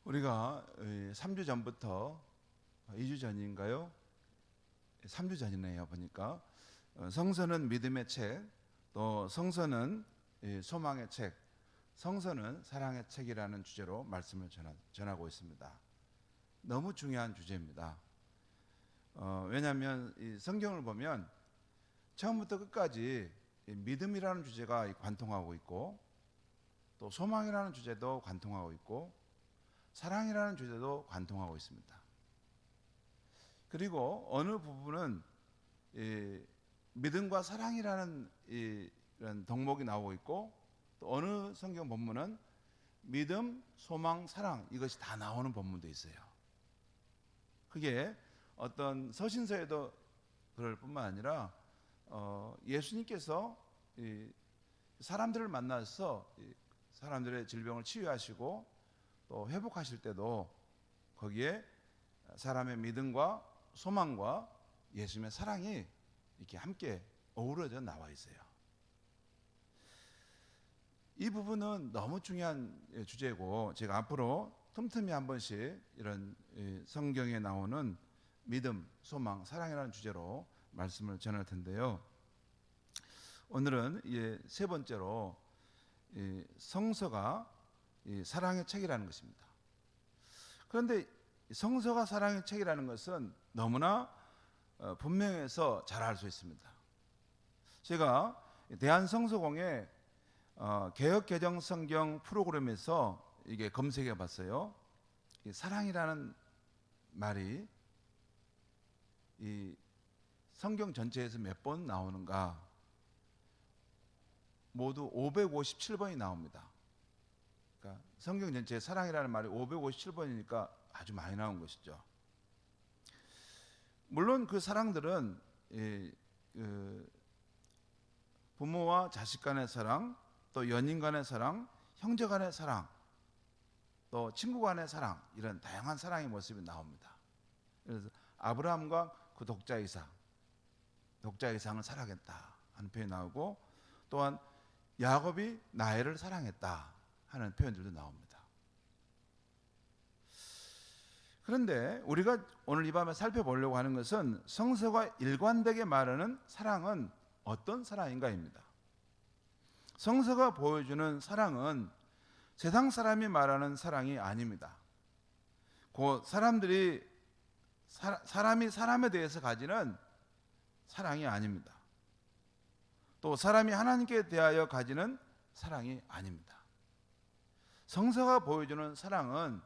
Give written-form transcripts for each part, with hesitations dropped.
우리가 3주 전부터 2주 전인가요? 3주 전이네요. 보니까 성서는 믿음의 책, 또 성서는 소망의 책, 성서는 사랑의 책이라는 주제로 말씀을 전하고 있습니다. 너무 중요한 주제입니다. 왜냐하면 이 성경을 보면 처음부터 끝까지 믿음이라는 주제가 관통하고 있고, 또 소망이라는 주제도 관통하고 있고, 사랑이라는 주제도 관통하고 있습니다. 그리고 어느 부분은 믿음과 사랑이라는 이런 덕목이 나오고 있고, 또 어느 성경 본문은 믿음, 소망, 사랑 이것이 다 나오는 본문도 있어요. 그게 어떤 서신서에도 그럴 뿐만 아니라 예수님께서 사람들을 만나서 사람들의 질병을 치유하시고 또 회복하실 때도 거기에 사람의 믿음과 소망과 예수님의 사랑이 이렇게 함께 어우러져 나와 있어요. 이 부분은 너무 중요한 주제고, 제가 앞으로 틈틈이 한 번씩 이런 성경에 나오는 믿음, 소망, 사랑이라는 주제로 말씀을 전할 텐데요. 오늘은 세 번째로 성서가 사랑의 책이라는 것입니다. 그런데 성서가 사랑의 책이라는 것은 너무나 분명해서 잘 알 수 있습니다. 제가 대한성서공회 개역개정성경 프로그램에서 이게 검색해 봤어요. 사랑이라는 말이 이 성경 전체에서 몇 번 나오는가? 모두 557번이 나옵니다. 그러니까 성경 전체에 사랑이라는 말이 557번이니까 아주 많이 나온 것이죠. 물론 그 사랑들은 부모와 자식 간의 사랑, 또 연인 간의 사랑, 형제 간의 사랑, 또 친구 간의 사랑, 이런 다양한 사랑의 모습이 나옵니다. 그래서 아브라함과 그 독자 이상을 사랑했다 하는 표현이 나오고, 또한 야곱이 라헬을 사랑했다 하는 표현들도 나옵니다. 그런데 우리가 오늘 이 밤에 살펴보려고 하는 것은 성서가 일관되게 말하는 사랑은 어떤 사랑인가입니다. 성서가 보여주는 사랑은 세상 사람이 말하는 사랑이 아닙니다. 그 사람이 사람에 대해서 가지는 사랑이 아닙니다. 또 사람이 하나님께 대하여 가지는 사랑이 아닙니다. 성서가 보여주는 사랑은,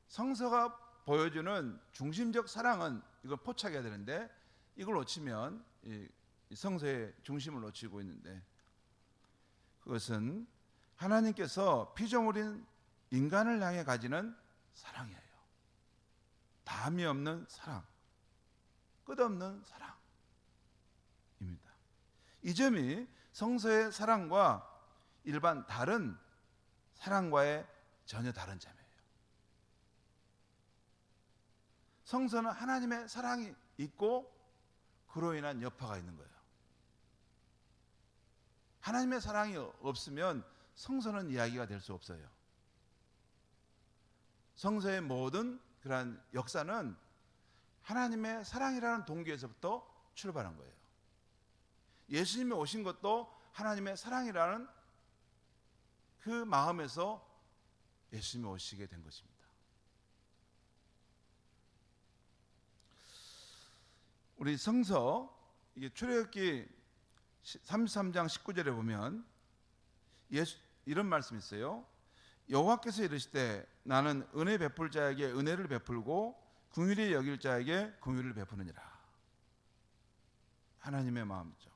성서가 보여주는 중심적 사랑은 이걸 포착해야 되는데, 이걸 놓치면 이 성서의 중심을 놓치고 있는데, 그것은 하나님께서 피조물인 인간을 향해 가지는 사랑이에요. 담이 없는 사랑, 끝없는 사랑입니다. 이 점이 성서의 사랑과 일반 다른 사랑과의 전혀 다른 점이에요. 성서는 하나님의 사랑이 있고 그로 인한 여파가 있는 거예요. 하나님의 사랑이 없으면 성서는 이야기가 될 수 없어요. 성서의 모든 그러한 역사는 하나님의 사랑이라는 동기에서부터 출발한 거예요. 예수님이 오신 것도 하나님의 사랑이라는 그 마음에서 예수님이 오시게 된 것입니다. 우리 성서, 이게 출애굽기 33장 19절에 보면 이런 말씀이 있어요. 여호와께서 이르시되 나는 은혜 베풀 자에게 은혜를 베풀고 긍휼히 여길 자에게 긍휼을 베푸느니라. 하나님의 마음이죠.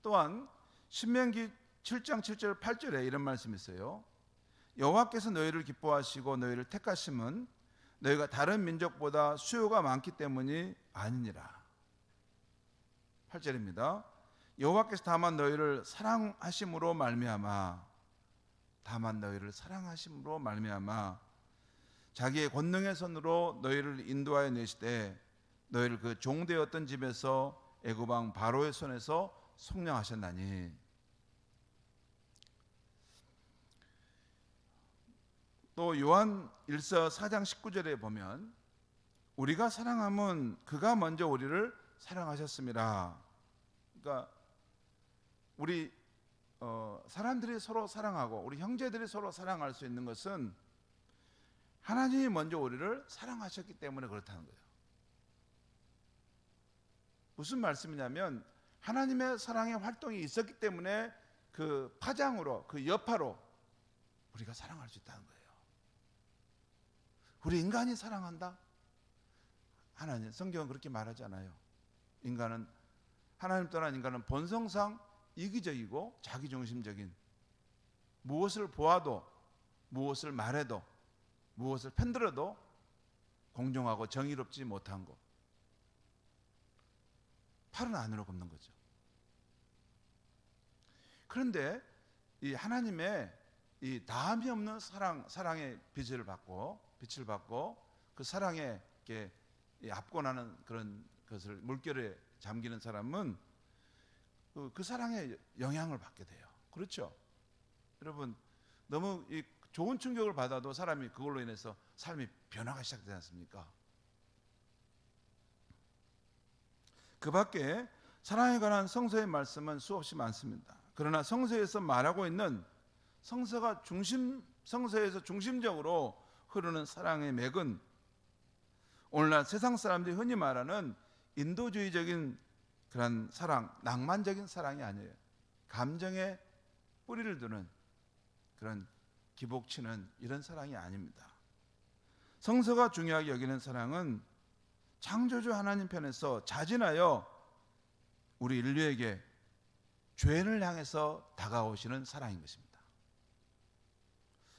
또한 신명기 7장 7절 8절에 이런 말씀이 있어요. 여호와께서 너희를 기뻐하시고 너희를 택하심은 너희가 다른 민족보다 수요가 많기 때문이 아니니라. 8절입니다. 여호와께서 다만 너희를 사랑하심으로 말미암아 자기의 권능의 손으로 너희를 인도하여 내시되 너희를 그 종되었던 집에서 애굽 왕 바로의 손에서 속량하셨나니. 또 또 요한 1서 4장 19절에 보면 우리가 사랑하면 그가 먼저 우리를 사랑하셨습니다. 그러니까 우리 사람들이 서로 사랑하고 우리 형제들이 서로 사랑할 수 있는 것은 하나님이 먼저 우리를 사랑하셨기 때문에 그렇다는 거예요. 무슨 말씀이냐면 하나님의 사랑의 활동이 있었기 때문에 그 파장으로, 그 여파로 우리가 사랑할 수 있다는 거예요. 우리 인간이 사랑한다? 하나님, 성경은 그렇게 말하지 않아요. 인간은, 하나님 떠난 인간은 본성상 이기적이고 자기중심적인, 무엇을 보아도 무엇을 말해도 무엇을 편들어도 공정하고 정의롭지 못한 것, 팔은 안으로 굽는 거죠. 그런데 이 하나님의 이 다함이 없는 사랑의 빛을 받고 그 사랑에 이렇게 압권하는 그런 것을 물결에 잠기는 사람은 그 사랑의 영향을 받게 돼요. 그렇죠? 여러분, 너무 이 좋은 충격을 받아도 사람이 그걸로 인해서 삶이 변화가 시작되지 않습니까? 그 밖에 사랑에 관한 성서의 말씀은 수없이 많습니다. 그러나 성서에서 말하고 있는 성서에서 중심적으로 흐르는 사랑의 맥은 오늘날 세상 사람들이 흔히 말하는 인도주의적인 그런 사랑, 낭만적인 사랑이 아니에요. 감정에 뿌리를 두는 그런 기복치는 이런 사랑이 아닙니다. 성서가 중요하게 여기는 사랑은 창조주 하나님 편에서 자진하여 우리 인류에게 죄인을 향해서 다가오시는 사랑인 것입니다.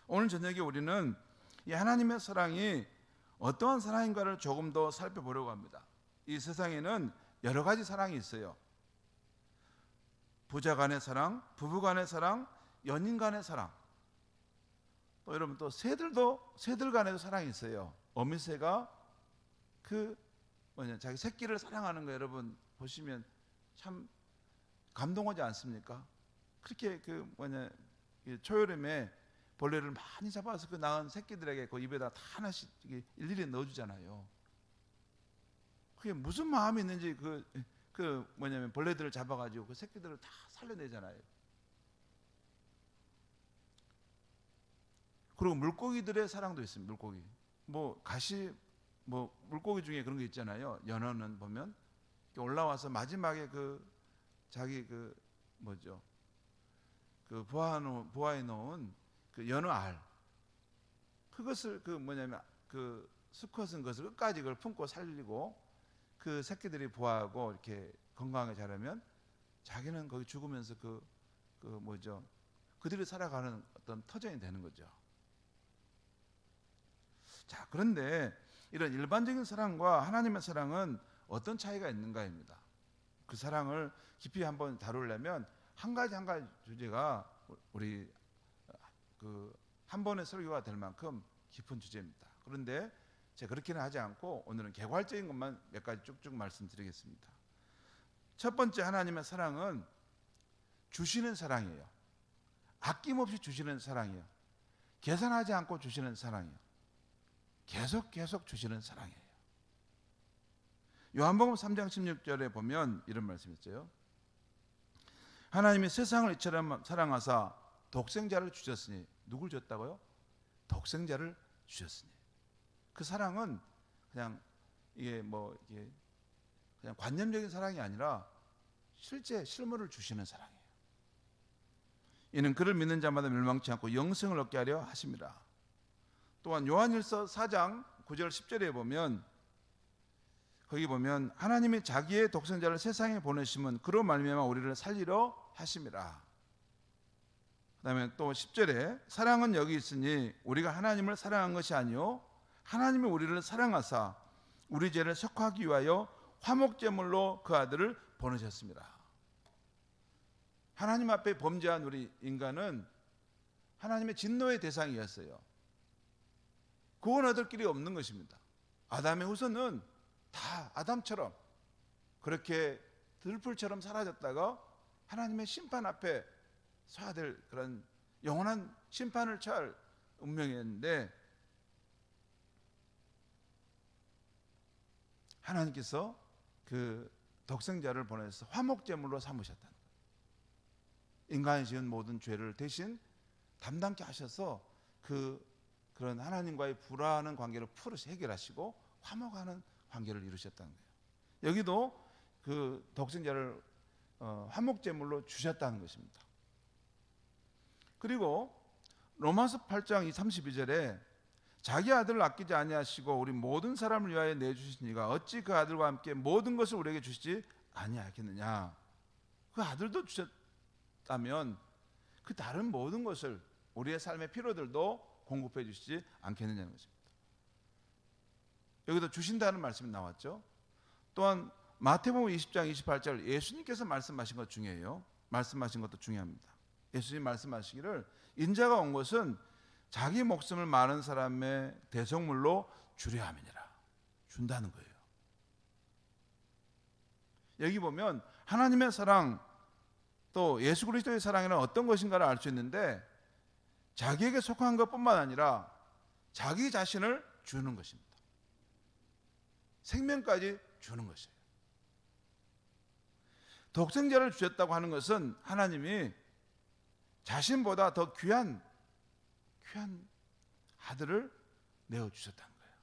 오늘 저녁에 우리는 이 하나님의 사랑이 어떠한 사랑인가를 조금 더 살펴보려고 합니다. 이 세상에는 여러 가지 사랑이 있어요. 부자 간의 사랑, 부부 간의 사랑, 연인 간의 사랑. 또 여러분, 또 새들 간에도 사랑이 있어요. 어미새가 자기 새끼를 사랑하는 거 여러분 보시면 참 감동하지 않습니까? 그렇게 초여름에 벌레를 많이 잡아서 그 낳은 새끼들에게 그 입에다 다 하나씩 일일이 넣어주잖아요. 그게 무슨 마음이 있는지 벌레들을 잡아가지고 그 새끼들을 다 살려내잖아요. 그리고 물고기들의 사랑도 있습니다. 물고기. 물고기 중에 그런 게 있잖아요. 연어는 보면 올라와서 마지막에 자기 부화해 놓은 그 연어 알, 그것을 수컷은 그것을 끝까지 그걸 품고 살리고 그 새끼들이 부화하고 이렇게 건강하게 자라면 자기는 거기 죽으면서 그들이 살아가는 어떤 터전이 되는 거죠. 자, 그런데 이런 일반적인 사랑과 하나님의 사랑은 어떤 차이가 있는가입니다. 그 사랑을 깊이 한번 다루려면 한 가지 주제가 우리 한 번의 설교가 될 만큼 깊은 주제입니다. 그런데 제가 그렇게는 하지 않고 오늘은 개괄적인 것만 몇 가지 쭉쭉 말씀드리겠습니다. 첫 번째, 하나님의 사랑은 주시는 사랑이에요. 아낌없이 주시는 사랑이에요. 계산하지 않고 주시는 사랑이에요. 계속 주시는 사랑이에요. 요한복음 3장 16절에 보면 이런 말씀이 있어요. 하나님이 세상을 이처럼 사랑하사 독생자를 주셨으니, 누굴 줬다고요? 독생자를 주셨으니. 그 사랑은 그냥 그냥 관념적인 사랑이 아니라 실제 실물을 주시는 사랑이에요. 이는 그를 믿는 자마다 멸망치 않고 영생을 얻게 하려 하심이라. 또한 요한일서 4장 9절 10절에 보면 거기 보면 하나님이 자기의 독생자를 세상에 보내심은 그로 말미암아 우리를 살리려 하심이라. 그다음에 또 10절에 사랑은 여기 있으니 우리가 하나님을 사랑한 것이 아니요 하나님이 우리를 사랑하사 우리 죄를 속하기 위하여 화목제물로 그 아들을 보내셨습니다. 하나님 앞에 범죄한 우리 인간은 하나님의 진노의 대상이었어요. 구원 얻을 길이 없는 것입니다. 아담의 후손은 다 아담처럼 그렇게 들풀처럼 사라졌다가 하나님의 심판 앞에 서야 될 그런 영원한 심판을 처할 운명이었는데 하나님께서 그 독생자를 보내서 화목제물로 삼으셨다는 거예요. 인간이 지은 모든 죄를 대신 담당케 하셔서 그런 하나님과의 불화하는 관계를 풀어서 해결하시고 화목하는 관계를 이루셨다는 거예요. 여기도 그 독생자를 화목제물로 주셨다는 것입니다. 그리고 로마서 8장 32절에 자기 아들을 아끼지 아니하시고 우리 모든 사람을 위하여 내주시니가 어찌 그 아들과 함께 모든 것을 우리에게 주시지 아니하겠느냐. 그 아들도 주셨다면 그 다른 모든 것을 우리의 삶의 필요들도 공급해 주시지 않겠느냐는 것입니다. 여기도 주신다는 말씀이 나왔죠. 또한 마태복음 20장 28절 예수님께서 말씀하신 것 중에요. 말씀하신 것도 중요합니다. 예수님 말씀하시기를 인자가 온 것은 자기 목숨을 많은 사람의 대속물로 주려 함이니라. 준다는 거예요. 여기 보면 하나님의 사랑 또 예수 그리스도의 사랑에는 어떤 것인가를 알 수 있는데 자기에게 속한 것뿐만 아니라 자기 자신을 주는 것입니다. 생명까지 주는 것이에요. 독생자를 주셨다고 하는 것은 하나님이 자신보다 더 귀한 아들을 내어주셨다는 거예요.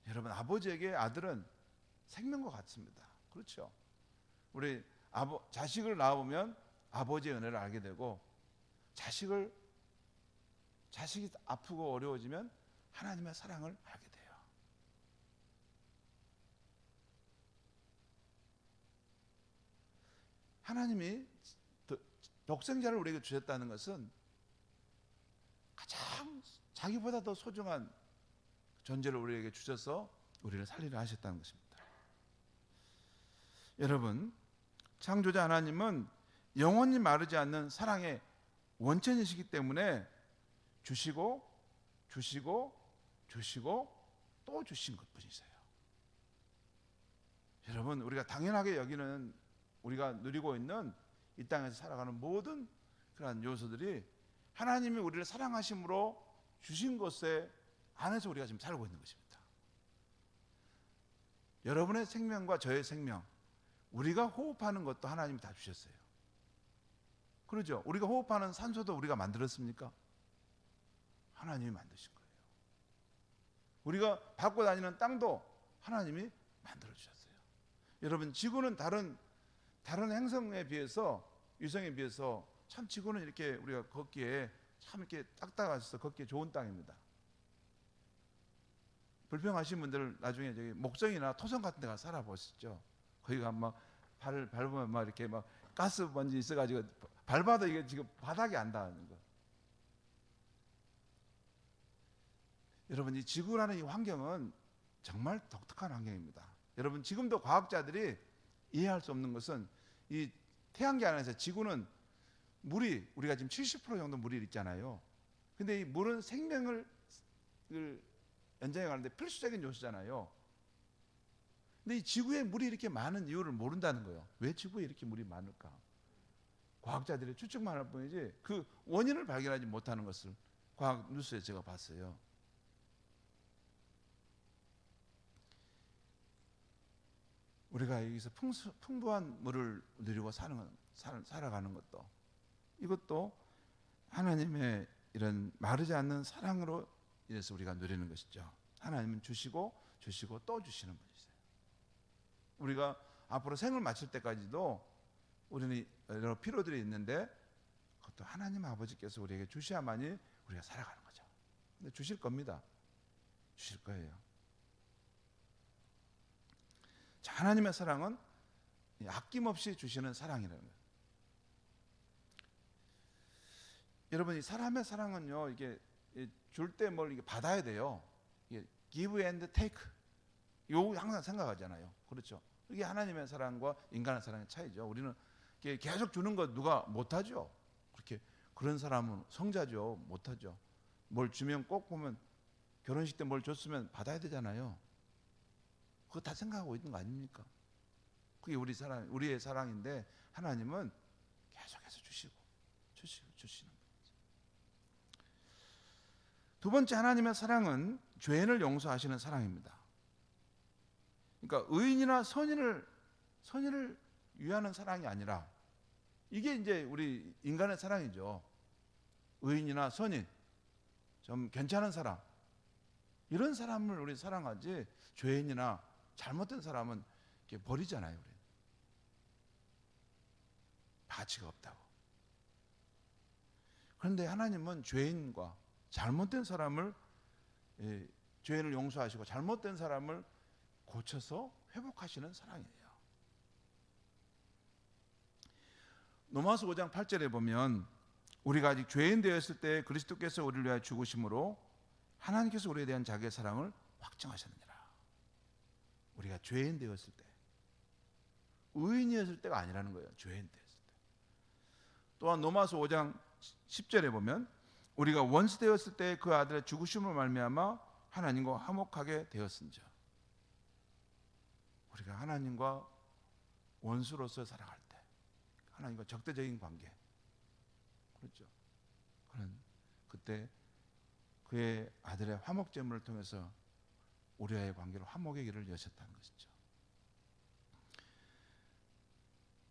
여러분, 아버지에게 아들은 생명과 같습니다. 그렇죠? 우리 자식을 낳아보면 아버지의 은혜를 알게 되고 자식이 아프고 어려워지면 하나님의 사랑을 알게 돼요. 하나님이 독생자를 우리에게 주셨다는 것은 가장 자기보다 더 소중한 존재를 우리에게 주셔서 우리를 살리려 하셨다는 것입니다. 여러분, 창조자 하나님은 영원히 마르지 않는 사랑의 원천이시기 때문에 주시고 또 주신 것뿐이세요. 여러분, 우리가 당연하게 여기는 우리가 누리고 있는 이 땅에서 살아가는 모든 그러한 요소들이 하나님이 우리를 사랑하심으로 주신 것에 안에서 우리가 지금 살고 있는 것입니다. 여러분의 생명과 저의 생명, 우리가 호흡하는 것도 하나님이 다 주셨어요. 그렇죠? 우리가 호흡하는 산소도 우리가 만들었습니까? 하나님이 만드신 거예요. 우리가 밟고 다니는 땅도 하나님이 만들어 주셨어요. 여러분, 지구는 다른 행성에 비해서, 위성에 비해서 참 지구는 이렇게 우리가 걷기에 참 이렇게 딱딱해서 걷기에 좋은 땅입니다. 불평하신 분들 나중에 저기 목성이나 토성 같은 데 가서 살아보시죠. 거기가 막 발을 밟으면 막 이렇게 막 가스 먼지 있어가지고 밟아도 이게 지금 바닥이 안 닿는 거. 여러분, 이 지구라는 이 환경은 정말 독특한 환경입니다. 여러분, 지금도 과학자들이 이해할 수 없는 것은 이 태양계 안에서 지구는 우리가 지금 70% 정도 물이 있잖아요. 근데 이 물은 생명을 연장해 가는데 필수적인 요소잖아요. 근데 이 지구에 물이 이렇게 많은 이유를 모른다는 거예요. 왜 지구에 이렇게 물이 많을까? 과학자들이 추측만 할 뿐이지 그 원인을 발견하지 못하는 것을 과학 뉴스에 제가 봤어요. 우리가 여기서 풍부한 물을 누리고 살아가는 것도, 이것도 하나님의 이런 마르지 않는 사랑으로 인해서 우리가 누리는 것이죠. 하나님은 주시고 또 주시는 분이세요. 우리가 앞으로 생을 마칠 때까지도 우리는 여러 필요들이 있는데 그것도 하나님 아버지께서 우리에게 주셔야만이 우리가 살아가는 거죠. 근데 주실 겁니다. 주실 거예요. 자, 하나님의 사랑은 아낌없이 주시는 사랑이라는 거예요. 여러분, 이 사람의 사랑은요, 이게 줄 때 뭘 이게 받아야 돼요. 이게 give and take. 요 항상 생각하잖아요. 그렇죠? 이게 하나님의 사랑과 인간의 사랑의 차이죠. 우리는 계속 주는 거 누가 못하죠. 그런 사람은 성자죠. 못하죠. 뭘 주면 꼭 보면 결혼식 때 뭘 줬으면 받아야 되잖아요. 그거 다 생각하고 있는 거 아닙니까? 그게 우리의 사랑인데 하나님은 계속해서 주시는 분이죠. 두 번째, 하나님의 사랑은 죄인을 용서하시는 사랑입니다. 그러니까 의인이나 선인을 위하는 사랑이 아니라, 이게 이제 우리 인간의 사랑이죠. 의인이나 선인, 좀 괜찮은 사람, 이런 사람을 우리 사랑하지, 죄인이나 잘못된 사람은 이렇게 버리잖아요. 우리 가치가 없다고. 그런데 하나님은 죄인과 잘못된 사람을, 죄인을 용서하시고 잘못된 사람을 고쳐서 회복하시는 사랑이에요. 로마서 5장 8절에 보면, 우리가 아직 죄인 되었을 때 그리스도께서 우리를 위하여 죽으심으로 하나님께서 우리에 대한 자기의 사랑을 확증하셨느니라. 우리가 죄인 되었을 때, 의인이었을 때가 아니라는 거예요. 죄인 되었을 때. 또한 로마서 5장 10절에 보면, 우리가 원수 되었을 때 그 아들의 죽으심으로 말미암아 하나님과 화목하게 되었은즉. 우리가 하나님과 원수로서 살아갈 때, 하나님과 적대적인 관계, 그렇죠. 그런 그때 그의 아들의 화목 제물을 통해서 우리와의 관계로 화목의 길을 여셨다는 것이죠.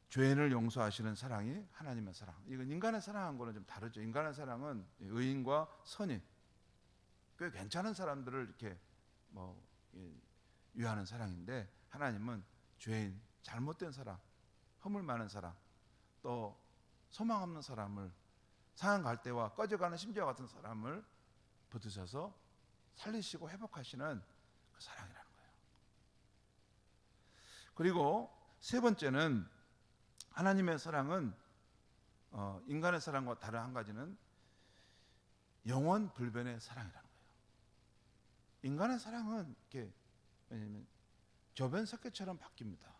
죄인을 용서하시는 사랑이 하나님의 사랑. 이건 인간의 사랑한 거는 좀 다르죠. 인간의 사랑은 의인과 선인, 꽤 괜찮은 사람들을 이렇게 위하는 사랑인데, 하나님은 죄인, 잘못된 사람, 허물 많은 사람, 또 소망 없는 사람을, 상한 갈대와 꺼져가는 심지와 같은 사람을 붙드셔서 살리시고 회복하시는 그 사랑이라는 거예요. 그리고 세 번째는, 하나님의 사랑은 인간의 사랑과 다른 한 가지는 영원 불변의 사랑이라는 거예요. 인간의 사랑은 이렇게, 왜냐하면 저변석회처럼 바뀝니다.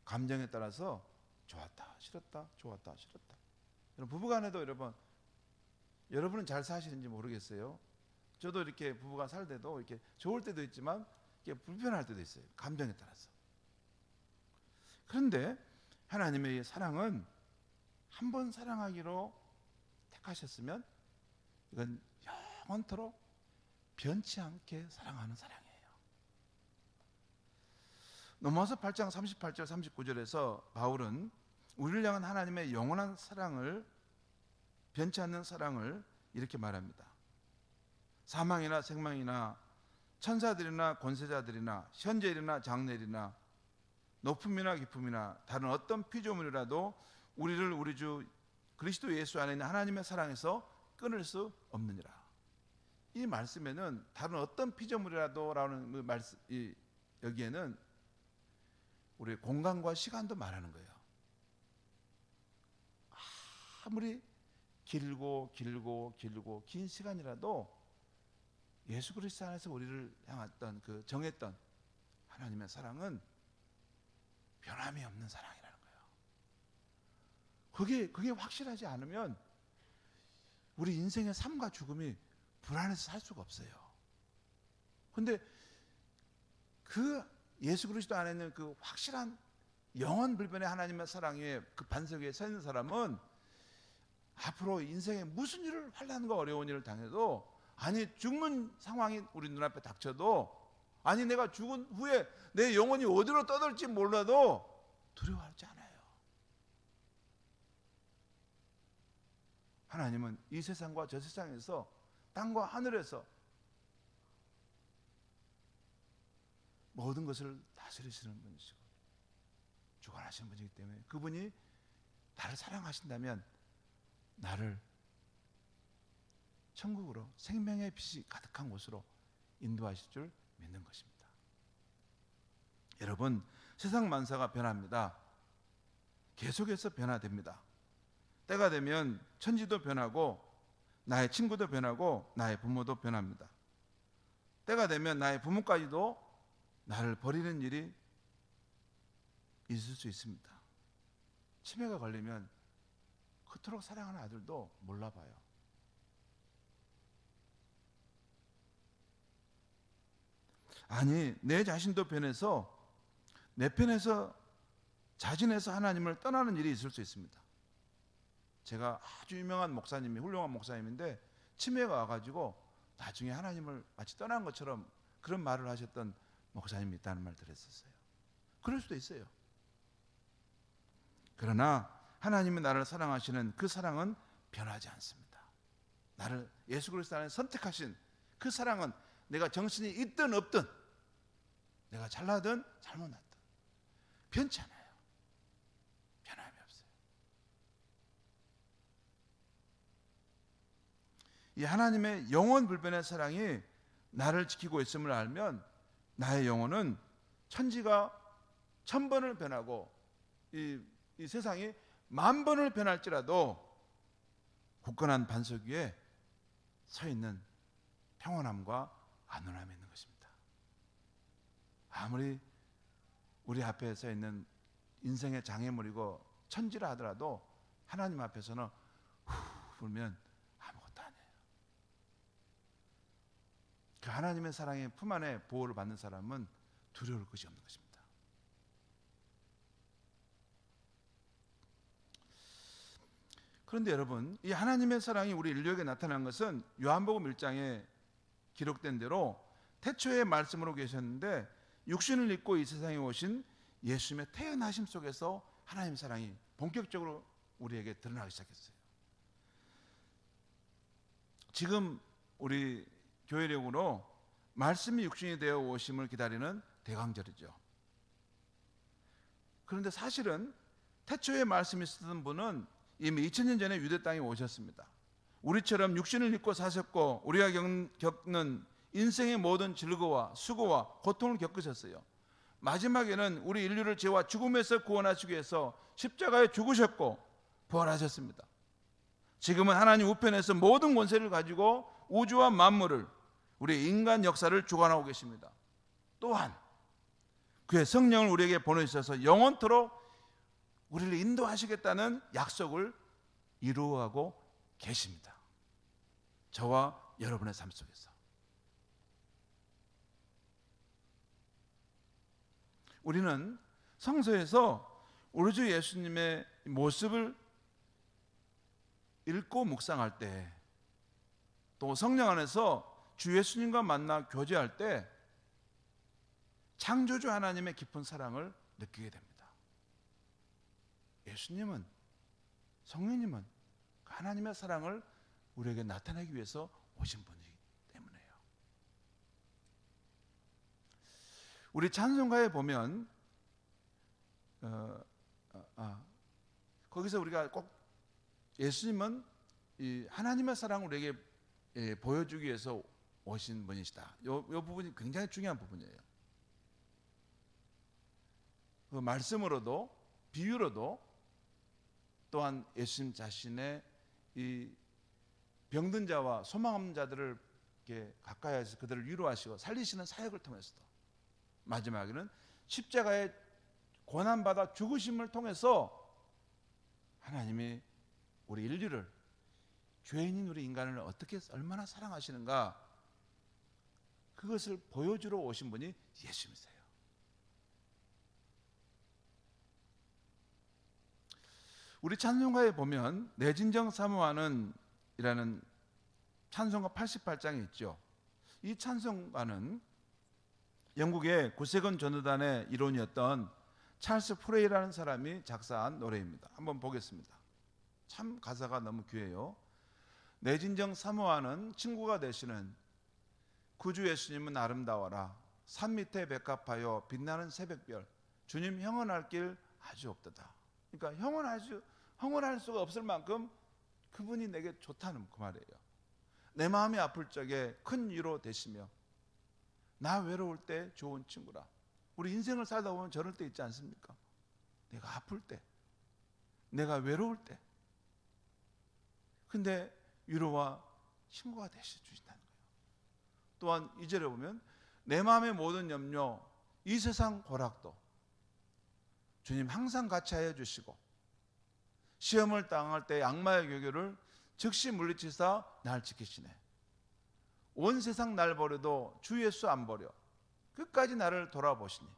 감정에 따라서 좋았다, 싫었다, 좋았다, 싫었다. 부부간에도 여러분은 잘 사시는지 모르겠어요. 저도 이렇게 부부가 살 때도 이렇게 좋을 때도 있지만 이렇게 불편할 때도 있어요. 감정에 따라서. 그런데 하나님의 사랑은 한 번 사랑하기로 택하셨으면 이건 영원토록 변치 않게 사랑하는 사랑이에요. 로마서 8장 38절 39절에서 바울은 우리를 향한 하나님의 영원한 사랑을, 변치 않는 사랑을 이렇게 말합니다. 사망이나 생망이나 천사들이나 권세자들이나 현재일이나 장래일이나 높음이나 깊음이나 다른 어떤 피조물이라도 우리를 우리 주 그리스도 예수 안에 있는 하나님의 사랑에서 끊을 수 없느니라. 이 말씀에는 다른 어떤 피조물이라도라는 그 말씀, 여기에는 우리 공간과 시간도 말하는 거예요. 아무리 길고 긴 시간이라도 예수 그리스도 안에서 우리를 향했던 그 정했던 하나님의 사랑은 변함이 없는 사랑이라는 거예요. 그게 확실하지 않으면 우리 인생의 삶과 죽음이 불안해서 살 수가 없어요. 그런데 그 예수 그리스도 안에 있는 그 확실한 영원 불변의 하나님의 사랑 위에, 그 반석 위에 서 있는 사람은 앞으로 인생에 무슨 일을, 환난과 어려운 일을 당해도, 아니 죽는 상황이 우리 눈앞에 닥쳐도, 아니 내가 죽은 후에 내 영혼이 어디로 떠돌지 몰라도 두려워하지 않아요. 하나님은 이 세상과 저 세상에서, 땅과 하늘에서 모든 것을 다스리시는 분이시고 주관하시는 분이기 때문에, 그분이 나를 사랑하신다면 나를 천국으로, 생명의 빛이 가득한 곳으로 인도하실 줄 믿는 것입니다. 여러분, 세상 만사가 변합니다. 계속해서 변화됩니다. 때가 되면 천지도 변하고 나의 친구도 변하고 나의 부모도 변합니다. 때가 되면 나의 부모까지도 나를 버리는 일이 있을 수 있습니다. 치매가 걸리면 그토록 사랑하는 아들도 몰라봐요. 아니, 내 자신도 변해서, 내 편에서 자진해서 하나님을 떠나는 일이 있을 수 있습니다. 제가 아주 유명한 목사님이, 훌륭한 목사님인데 치매가 와가지고 나중에 하나님을 마치 떠난 것처럼 그런 말을 하셨던 목사님이 있다는 말 들었었어요. 그럴 수도 있어요. 그러나 하나님이 나를 사랑하시는 그 사랑은 변하지 않습니다. 나를 예수 그리스도 안에 선택하신 그 사랑은 내가 정신이 있든 없든, 내가 잘나든 잘못나든 변치 않아요. 변함이 없어요. 이 하나님의 영원 불변의 사랑이 나를 지키고 있음을 알면 나의 영혼은 천지가 1000번을 변하고 이 세상이 10,000번을 변할지라도 굳건한 반석 위에 서 있는 평온함과 안온함이 있는 것입니다. 아무리 우리 앞에 서 있는 인생의 장애물이고 천지라 하더라도 하나님 앞에서는 후 불면 아무것도 아니에요. 그 하나님의 사랑의 품 안에 보호를 받는 사람은 두려울 것이 없는 것입니다. 그런데 여러분, 이 하나님의 사랑이 우리 인류에게 나타난 것은 요한복음 1장에 기록된 대로 태초에 말씀으로 계셨는데 육신을 입고 이 세상에 오신 예수님의 태어나심 속에서 하나님의 사랑이 본격적으로 우리에게 드러나기 시작했어요. 지금 우리 교회력으로 말씀이 육신이 되어 오심을 기다리는 대강절이죠. 그런데 사실은 태초에 말씀이 있었던 분은 이미 2000년 전에 유대 땅에 오셨습니다. 우리처럼 육신을 입고 사셨고 우리가 겪는 인생의 모든 즐거움과 수고와 고통을 겪으셨어요. 마지막에는 우리 인류를 죄와 죽음에서 구원하시기 위해서 십자가에 죽으셨고 부활하셨습니다. 지금은 하나님 우편에서 모든 권세를 가지고 우주와 만물을, 우리 인간 역사를 주관하고 계십니다. 또한 그의 성령을 우리에게 보내주셔서 영원토록 우리를 인도하시겠다는 약속을 이루어가고 계십니다. 저와 여러분의 삶 속에서. 우리는 성서에서 우리 주 예수님의 모습을 읽고 묵상할 때, 또 성령 안에서 주 예수님과 만나 교제할 때 창조주 하나님의 깊은 사랑을 느끼게 됩니다. 예수님은, 성령님은 하나님의 사랑을 우리에게 나타내기 위해서 오신 분이기 때문에요. 우리 찬송가에 보면 거기서 우리가 꼭 예수님은 이 하나님의 사랑을 우리에게 보여주기 위해서 오신 분이시다. 이 부분이 굉장히 중요한 부분이에요. 그 말씀으로도 비유로도 또한 예수님 자신의 이 병든 자와 소망 없는 자들을 이렇게 가까이 해서 그들을 위로하시고 살리시는 사역을 통해서도, 마지막에는 십자가에 고난받아 죽으심을 통해서 하나님이 우리 인류를, 죄인인 우리 인간을 어떻게 얼마나 사랑하시는가, 그것을 보여주러 오신 분이 예수님이세요. 우리 찬송가에 보면 내 진정 사모하는 이라는 찬송가 88장이 있죠. 이 찬송가는 영국의 구세군 전도단의 일원이었던 찰스 프레이라는 사람이 작사한 노래입니다. 한번 보겠습니다. 참 가사가 너무 귀해요. 내 진정 사모하는 친구가 되시는 구주 예수님은 아름다워라. 산 밑에 백합하여 빛나는 새벽별. 주님 형언할 길 아주 없도다. 그러니까 형언할 수가 없을 만큼 그분이 내게 좋다는 그 말이에요. 내 마음이 아플 적에 큰 위로 되시며 나 외로울 때 좋은 친구라. 우리 인생을 살다 보면 저럴 때 있지 않습니까? 내가 아플 때, 내가 외로울 때, 근데 위로와 친구가 되셔 주신다는 거예요. 또한 2절에 보면 내 마음의 모든 염려, 이 세상 고락도 주님 항상 같이 하여 주시고 시험을 당할 때 악마의 교교를 즉시 물리치사 날 지키시네. 온 세상 날 버려도 주 예수 안 버려 끝까지 나를 돌아보시니.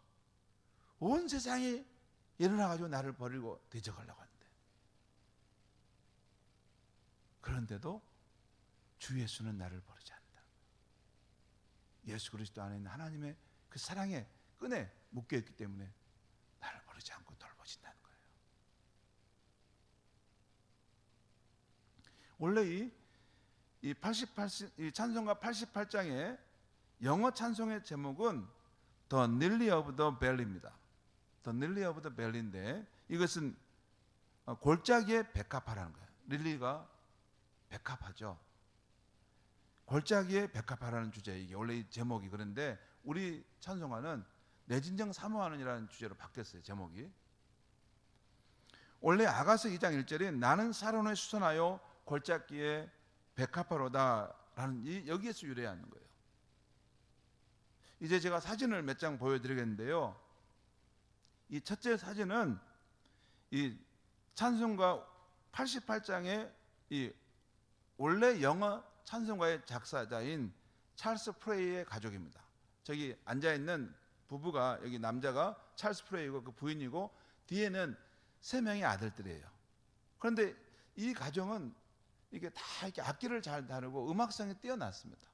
온 세상이 일어나가지고 나를 버리고 대적하려고 하는데, 그런데도 주 예수는 나를 버리지 않는다. 예수 그리스도 안에 있는 하나님의 그 사랑의 끈에 묶여 있기 때문에 나를 버리지 않고 돌보신다는 거예요. 원래 이 찬송가 88장의 영어 찬송의 제목은 The Lily of the Valley입니다. The Lily of the Valley인데 이것은 골짜기의 백합화라는 거예요. 릴리가 백합화죠. 골짜기의 백합화라는 주제, 이게 원래 이 제목이. 그런데 우리 찬송가는 내 진정 사모하는이라는 주제로 바뀌었어요. 제목이. 원래 아가서 2장 1절에 나는 사론에 수선하여 골짜기의 백합화로다라는 여기에서 유래하는 거예요. 이제 제가 사진을 몇 장 보여드리겠는데요. 이 첫째 사진은 이 찬송가 88장의 이 원래 영어 찬송가의 작사자인 찰스 프레이의 가족입니다. 저기 앉아있는 부부가, 여기 남자가 찰스 프레이고 그 부인이고 뒤에는 3명의 아들들이에요. 그런데 이 가정은 이게 다 이렇게 악기를 잘 다루고 음악성이 뛰어났습니다.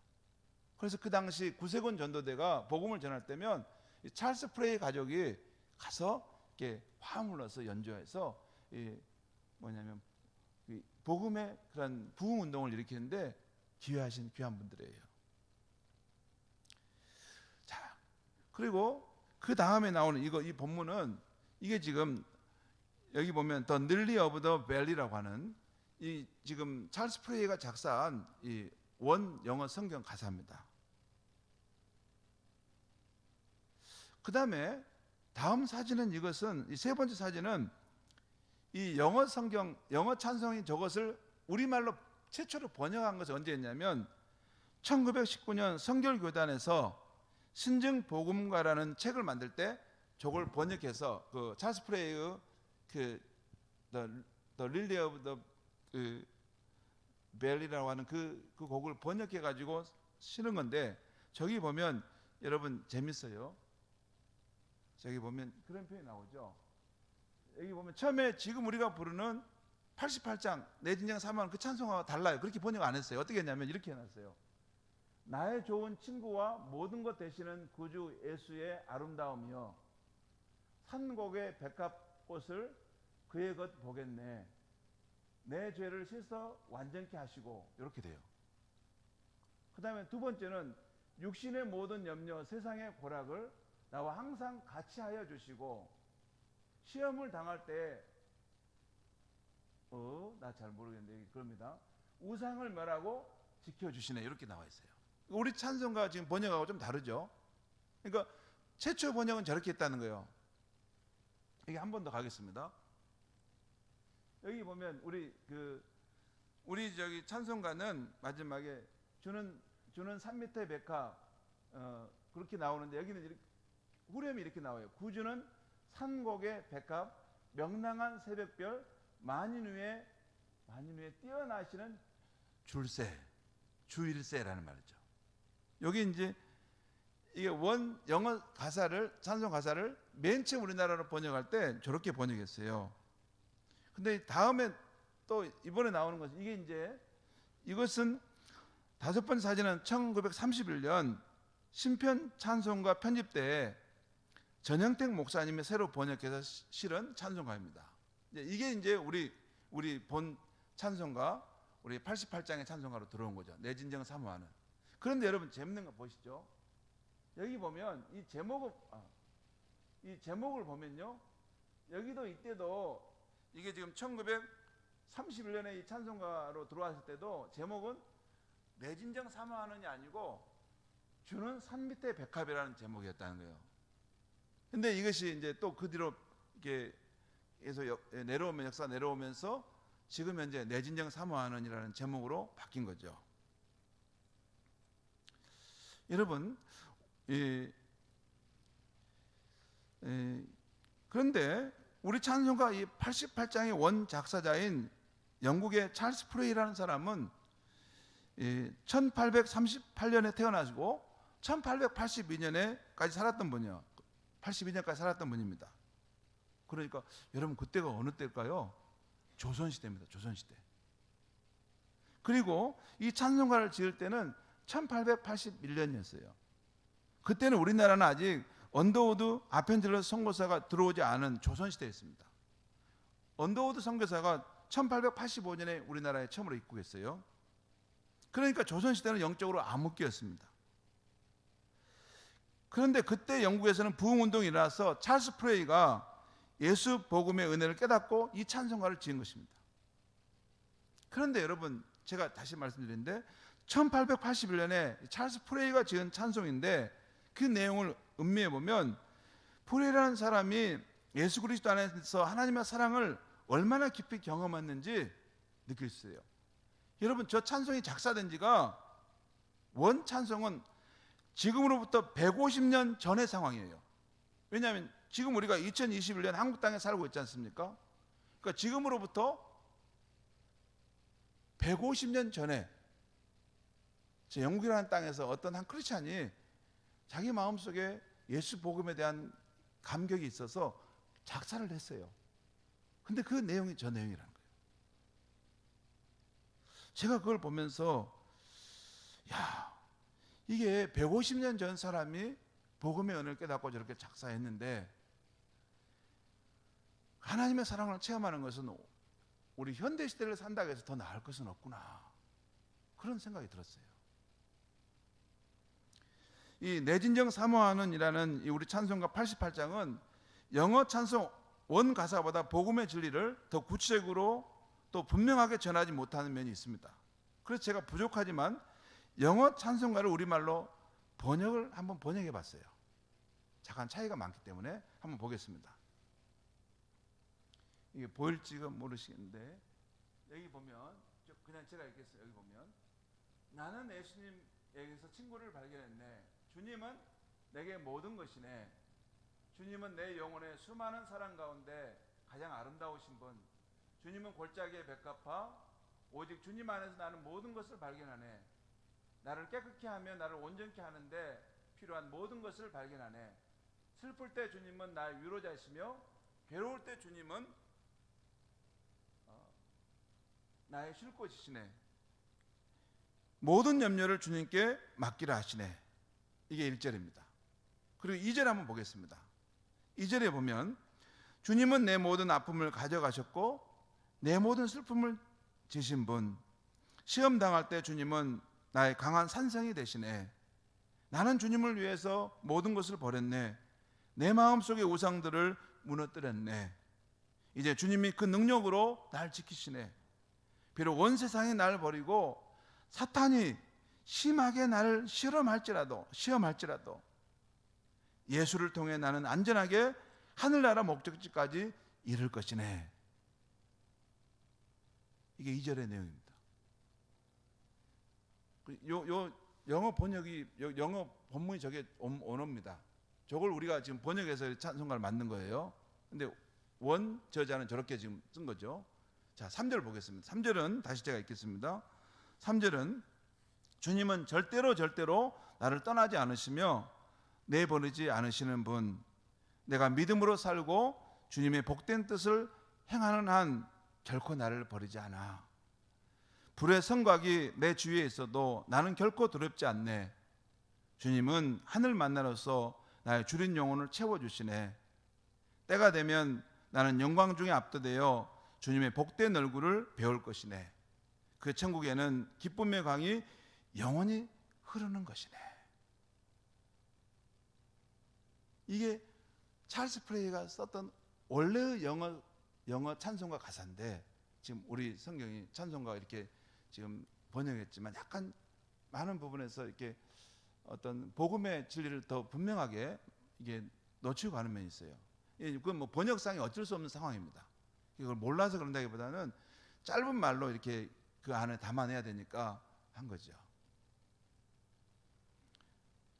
그래서 그 당시 구세군 전도대가 복음을 전할 때면 이 찰스 프레이 가족이 가서 이렇게 화음을 넣어서 연주해서 뭐냐면 복음의 그런 부흥 운동을 일으키는데 기여하신 귀한 분들이에요. 자, 그리고 그 다음에 나오는 이 본문은 이게 지금 여기 보면 The Lily of the Valley라고 하는 이 지금 찰스 프레이가 작사한 이 원 영어 성경 가사입니다. 그 다음에 다음 사진은 이것은 이 세 번째 사진은 이 영어 성경, 영어 찬송인 저것을 우리말로 최초로 번역한 것이 언제였냐면 1919년 성결교단에서 신증복음가라는 책을 만들 때 저걸 번역해서 그 찰스 프레이의 그 The Lily of the Valley라고 하는 그 곡을 번역해 가지고 실은 건데, 저기 보면 여러분 재밌어요. 저기 보면 그런 표현이 나오죠. 여기 보면 처음에 지금 우리가 부르는 88장 내 진정 사모하는 그 찬송가와 달라요. 그렇게 번역 안 했어요. 어떻게 했냐면 이렇게 해놨어요. 나의 좋은 친구와 모든 것 되시는 구주 예수의 아름다움이여 산곡의 백합꽃을 그의 것 보겠네. 내 죄를 씻어 완전케 하시고, 이렇게 돼요. 그 다음에 두 번째는 육신의 모든 염려 세상의 고락을 나와 항상 같이 하여 주시고 시험을 당할 때 나 잘 모르겠는데 그럽니다. 우상을 멸하고 지켜주시네, 이렇게 나와 있어요. 우리 찬송가 지금 번역하고 좀 다르죠. 그러니까 최초 번역은 저렇게 했다는 거예요. 여기 한 번 더 가겠습니다. 여기 보면 우리 저기 찬송가는 마지막에 주는 산 밑의 백합 그렇게 나오는데, 여기는 이렇게 후렴이 이렇게 나와요. 구주는 산곡의 백합 명랑한 새벽별 만인 위에 뛰어나시는 주일새라는 말이죠. 여기 이제 이게 원 영어 가사를, 찬송 가사를 맨 처음 우리나라로 번역할 때 저렇게 번역했어요. 근데 다음에 또 이번에 나오는 것은 이것은 다섯 번째 사진은 1931년 신편 찬송가 편집 때 전영택 목사님이 새로 번역해서 실은 찬송가입니다. 이게 이제 우리 본 찬송가, 우리 88장의 찬송가로 들어온 거죠. 내 진정 사모하는. 그런데 여러분 재밌는 거 보시죠. 여기 보면 이 제목을 보면요, 여기도 이때도 이게 지금 1931년에 이 찬송가로 들어왔을 때도 제목은 내 진정 사모하는이 아니고 주는 산 밑의 백합이라는 제목이었다는 거예요. 근데 이것이 이제 또 그 뒤로 이렇게 해서 역사 내려오면서 지금 현재 내 진정 사모하는이라는 제목으로 바뀐 거죠. 여러분, 그런데 우리 찬송가 이 88장의 원 작사자인 영국의 찰스 프레이라는 사람은 1838년에 태어나시고 1882년에까지 살았던 분이요. 82년까지 살았던 분입니다. 그러니까 여러분 그때가 어느 때일까요? 조선시대입니다. 조선시대. 그리고 이 찬송가를 지을 때는 1881년이었어요. 그때는 우리나라는 아직 언더우드 아펜젤러 선교사가 들어오지 않은 조선시대였습니다. 언더우드 선교사가 1885년에 우리나라에 처음으로 입국했어요. 그러니까 조선시대는 영적으로 암흑기였습니다. 그런데 그때 영국에서는 부흥운동이 일어나서 찰스 프레이가 예수 복음의 은혜를 깨닫고 이 찬송가를 지은 것입니다. 그런데 여러분, 제가 다시 말씀드리는데 1881년에 찰스 프레이가 지은 찬송인데 그 내용을 음미해 보면 프레이라는 사람이 예수 그리스도 안에서 하나님의 사랑을 얼마나 깊이 경험했는지 느낄 수 있어요. 여러분, 저 찬송이 작사된 지가, 원 찬송은 지금으로부터 150년 전의 상황이에요. 왜냐하면 지금 우리가 2021년 한국 땅에 살고 있지 않습니까? 그러니까 지금으로부터 150년 전에 영국이라는 땅에서 어떤 한 크리스찬이 자기 마음속에 예수 복음에 대한 감격이 있어서 작사를 했어요. 근데 그 내용이 저 내용이라는 거예요. 제가 그걸 보면서 이게 150년 전 사람이 복음의 은혜를 깨닫고 저렇게 작사했는데 하나님의 사랑을 체험하는 것은 우리 현대 시대를 산다고 해서 더 나을 것은 없구나, 그런 생각이 들었어요. 이 내 진정 사모하는이라는 이 우리 찬송가 88장은 영어 찬송 원 가사보다 복음의 진리를 더 구체적으로 또 분명하게 전하지 못하는 면이 있습니다. 그래서 제가 부족하지만 영어 찬송가를 우리말로 한번 번역해 봤어요. 잠깐 차이가 많기 때문에 한번 보겠습니다. 이게 보일지가 모르시겠는데 여기 보면, 그냥 제가 읽겠어요. 여기 보면, 나는 예수님에게서 친구를 발견했네. 주님은 내게 모든 것이네. 주님은 내 영혼의 수많은 사랑 가운데 가장 아름다우신 분. 주님은 골짜기의 백합화. 오직 주님 안에서 나는 모든 것을 발견하네. 나를 깨끗게 하며 나를 온전케 하는데 필요한 모든 것을 발견하네. 슬플 때 주님은 나의 위로자이시며 괴로울 때 주님은 나의 쉴 곳이시네. 모든 염려를 주님께 맡기라 하시네. 이게 1절입니다. 그리고 2절 한번 보겠습니다. 2절에 보면, 주님은 내 모든 아픔을 가져가셨고 내 모든 슬픔을 지신 분. 시험 당할 때 주님은 나의 강한 산성이 되시네. 나는 주님을 위해서 모든 것을 버렸네. 내 마음속의 우상들을 무너뜨렸네. 이제 주님이 그 능력으로 날 지키시네. 비록 온 세상이 나를 버리고 사탄이 심하게 나를 시험할지라도 예수를 통해 나는 안전하게 하늘나라 목적지까지 이를 것이네. 이게 2절의 내용입니다. 영어 번역이, 영어 본문이 저게 언어입니다. 저걸 우리가 지금 번역해서 찬송가를 만든 거예요. 근데 원 저자는 저렇게 지금 쓴 거죠. 자, 3절 보겠습니다. 3절은 다시 제가 읽겠습니다. 3절은 주님은 절대로 나를 떠나지 않으시며 내버리지 않으시는 분. 내가 믿음으로 살고 주님의 복된 뜻을 행하는 한 결코 나를 버리지 않아. 불의 성곽이 내 주위에 있어도 나는 결코 두렵지 않네. 주님은 하늘 만나로서 나의 주린 영혼을 채워주시네. 때가 되면 나는 영광 중에 압도되어 주님의 복된 얼굴을 배울 것이네. 그 천국에는 기쁨의 강이 영원히 흐르는 것이네. 이게 찰스 프레이가 썼던 원래의 영어 찬송가 가사인데, 지금 우리 성경이 찬송가 이렇게 지금 번역했지만 약간 많은 부분에서 이렇게 어떤 복음의 진리를 더 분명하게 이게 놓치고 가는 면이 있어요. 그건 뭐 번역상이 어쩔 수 없는 상황입니다. 이걸 몰라서 그런다기보다는 짧은 말로 이렇게 그 안에 담아내야 되니까 한 거죠.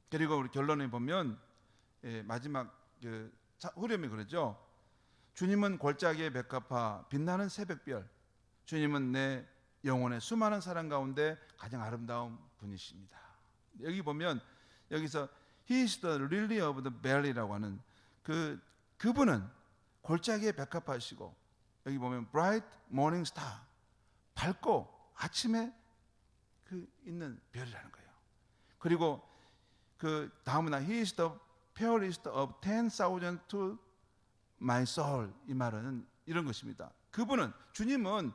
그리고 우리 결론에 보면 마지막 그 후렴이 그러죠. 주님은 골짜기의 백합화, 빛나는 새벽별. 주님은 내 영혼의 수많은 사랑 가운데 가장 아름다운 분이십니다. 여기 보면, 여기서 He is the lily of the valley라고 하는 그분은 골짜기의 백합화시고, 여기 보면 bright morning star, 밝고 아침에 그 있는 별이라는 거예요. 그리고 그 다음은 He is the fairest of 10,000 to my soul. 이 말은 이런 것입니다. 그분은, 주님은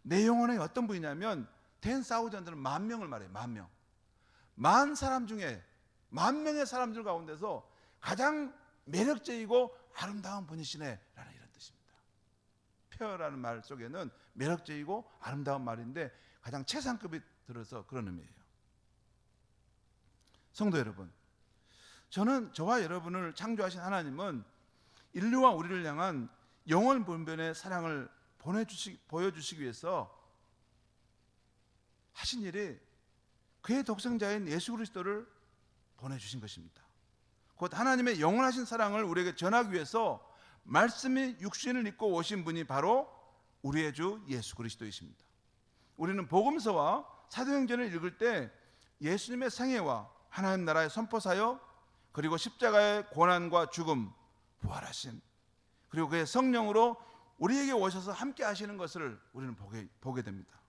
내 영혼의 어떤 분이냐면 10,000은 만 명을 말해요. 만 명. 만 사람 중에, 만 명의 사람들 가운데서 가장 매력적이고 아름다운 분이시네 라는 이런 뜻입니다. 페어라는 말 속에는 매력적이고 아름다운 말인데 가장 최상급이 들어서 그런 의미예요. 성도 여러분, 저는 저와 여러분을 창조하신 하나님은 인류와 우리를 향한 영원 분변의 사랑을 보여주시기 위해서 하신 일이 그의 독생자인 예수 그리스도를 보내주신 것입니다. 곧 하나님의 영원하신 사랑을 우리에게 전하기 위해서 말씀이 육신을 입고 오신 분이 바로 우리의 주 예수 그리스도이십니다. 우리는 복음서와 사도행전을 읽을 때 예수님의 생애와 하나님 나라의 선포사역, 그리고 십자가의 고난과 죽음, 부활하심, 그리고 그의 성령으로 우리에게 오셔서 함께 하시는 것을 우리는 보게 됩니다.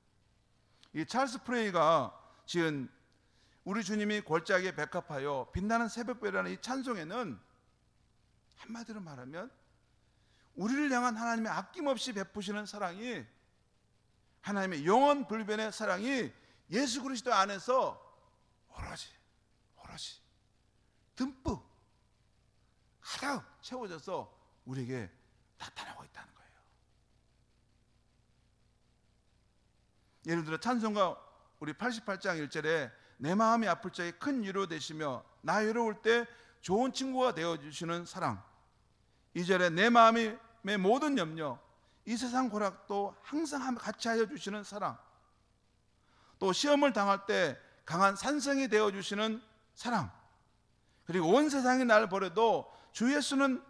이 찰스 프레이가 지은 우리 주님이 골짜기에 백합하여 빛나는 새벽별이라는 이 찬송에는 한마디로 말하면 우리를 향한 하나님의 아낌없이 베푸시는 사랑이, 하나님의 영원 불변의 사랑이 예수 그리스도 안에서 오로지 듬뿍 가득 채워져서 우리에게 나타나고 있다는 거예요. 예를 들어 찬송가 우리 88장 1절에 내 마음이 아플 적에 큰 위로 되시며 나 외로울 때 좋은 친구가 되어주시는 사랑, 2절에 내 마음의 모든 염려, 이 세상 고락도 항상 같이 하여 주시는 사랑, 또 시험을 당할 때 강한 산성이 되어주시는 사랑, 그리고 온 세상이 나를 버려도 주 예수는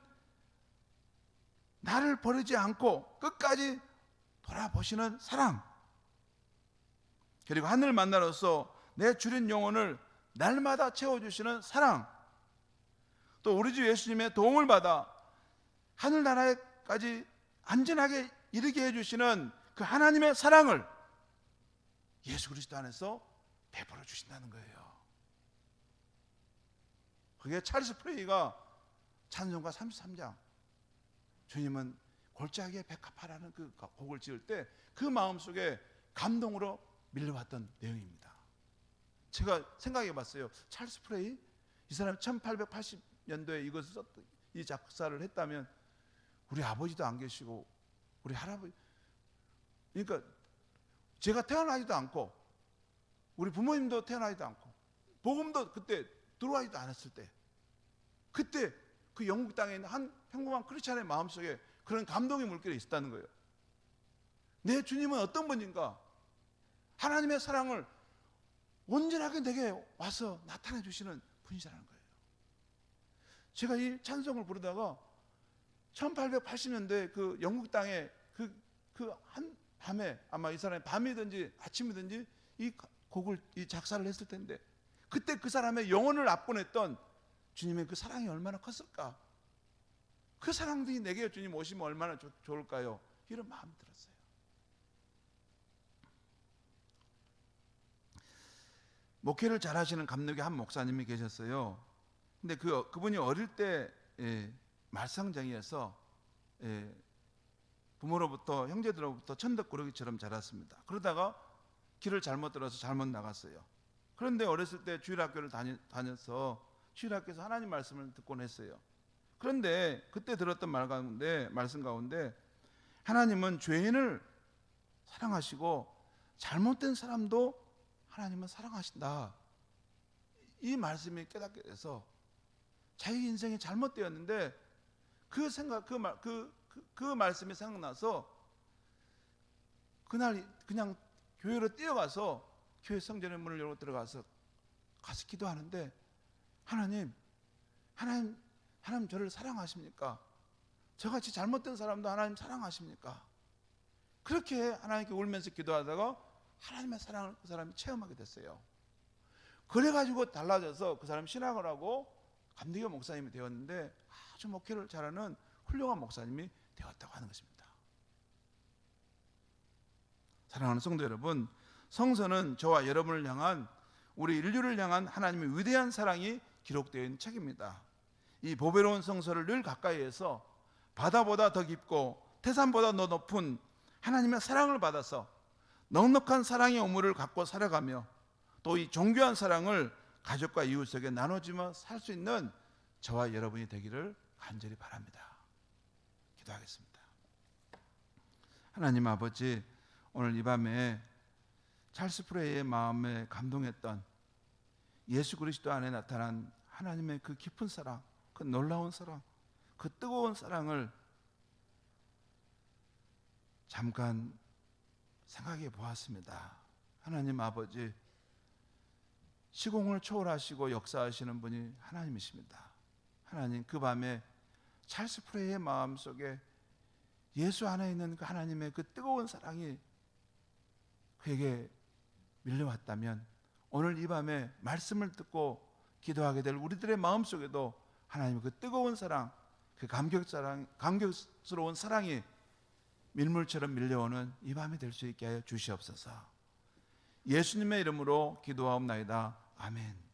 나를 버리지 않고 끝까지 돌아보시는 사랑, 그리고 하늘 만나로서 내 주린 영혼을 날마다 채워주시는 사랑, 또 우리 주 예수님의 도움을 받아 하늘나라에까지 안전하게 이르게 해주시는 그 하나님의 사랑을 예수 그리스도 안에서 베풀어 주신다는 거예요. 그게 찰스 프레이가 찬송가 33장 주님은 골짜기에 백합하라는 그 곡을 지을 때 그 마음속에 감동으로 밀려왔던 내용입니다. 제가 생각해 봤어요. 찰스 프레이, 이 사람이 1880년도에 이것을 썼던, 이 작사를 했다면 우리 아버지도 안 계시고 우리 할아버지, 그러니까 제가 태어나지도 않고 우리 부모님도 태어나지도 않고 복음도 그때 들어와지도 않았을 때, 그때 그 영국 땅에 있는 한 평범한 크리스찬의 마음속에 그런 감동의 물결이 있었다는 거예요. 내 주님은 어떤 분인가? 하나님의 사랑을 온전하게 내게 와서 나타내 주시는 분이라는 거예요. 제가 이 찬송을 부르다가 1880년대 그 영국 땅에 그 한 밤에, 아마 이 사람이 밤이든지 아침이든지 이 곡을 이 작사를 했을 텐데, 그때 그 사람의 영혼을 압권했던 주님의 그 사랑이 얼마나 컸을까? 그 사랑들이 내게 주님 오시면 얼마나 좋을까요? 이런 마음이 들었어요. 목회를 잘하시는 감독의 한 목사님이 계셨어요. 근데 그분이 어릴 때 말썽쟁이여서 부모로부터, 형제들로부터 천덕꾸러기처럼 자랐습니다. 그러다가 길을 잘못 들어서 잘못 나갔어요. 그런데 어렸을 때 주일학교를 다녀서 주일학교에서 하나님 말씀을 듣곤 했어요. 그런데 그때 들었던 말씀 가운데 하나님은 죄인을 사랑하시고 잘못된 사람도 하나님은 사랑하신다, 이 말씀이 깨닫게 돼서 자기 인생이 잘못되었는데 그 말씀이 생각나서 그날 그냥 교회로 뛰어가서 교회 성전의 문을 열고 들어가서 기도하는데, 하나님 저를 사랑하십니까? 저같이 잘못된 사람도 하나님 사랑하십니까? 그렇게 하나님께 울면서 기도하다가 하나님의 사랑을 그 사람이 체험하게 됐어요. 그래가지고 달라져서 그 사람이 신학을 하고 감리교 목사님이 되었는데 아주 목회를 잘하는 훌륭한 목사님이 되었다고 하는 것입니다. 사랑하는 성도 여러분, 성서는 저와 여러분을 향한, 우리 인류를 향한 하나님의 위대한 사랑이 기록되어 있는 책입니다. 이 보배로운 성서를 늘 가까이에서 바다보다 더 깊고 태산보다 더 높은 하나님의 사랑을 받아서 넉넉한 사랑의 의무를 갖고 살아가며 또 이 존귀한 사랑을 가족과 이웃에게 나눠주며 살 수 있는 저와 여러분이 되기를 간절히 바랍니다. 기도하겠습니다. 하나님 아버지, 오늘 이 밤에 찰스 프레이의 마음에 감동했던 예수 그리스도 안에 나타난 하나님의 그 깊은 사랑, 그 놀라운 사랑, 그 뜨거운 사랑을 잠깐 생각해 보았습니다. 하나님 아버지, 시공을 초월하시고 역사하시는 분이 하나님이십니다. 하나님, 그 밤에 찰스 프레이의 마음속에 예수 안에 있는 그 하나님의 그 뜨거운 사랑이 그에게 밀려왔다면 오늘 이 밤에 말씀을 듣고 기도하게 될 우리들의 마음속에도 하나님의 그 뜨거운 사랑, 그 감격스러운 사랑이 밀물처럼 밀려오는 이 밤이 될 수 있게 하여 주시옵소서. 예수님의 이름으로 기도하옵나이다. 아멘.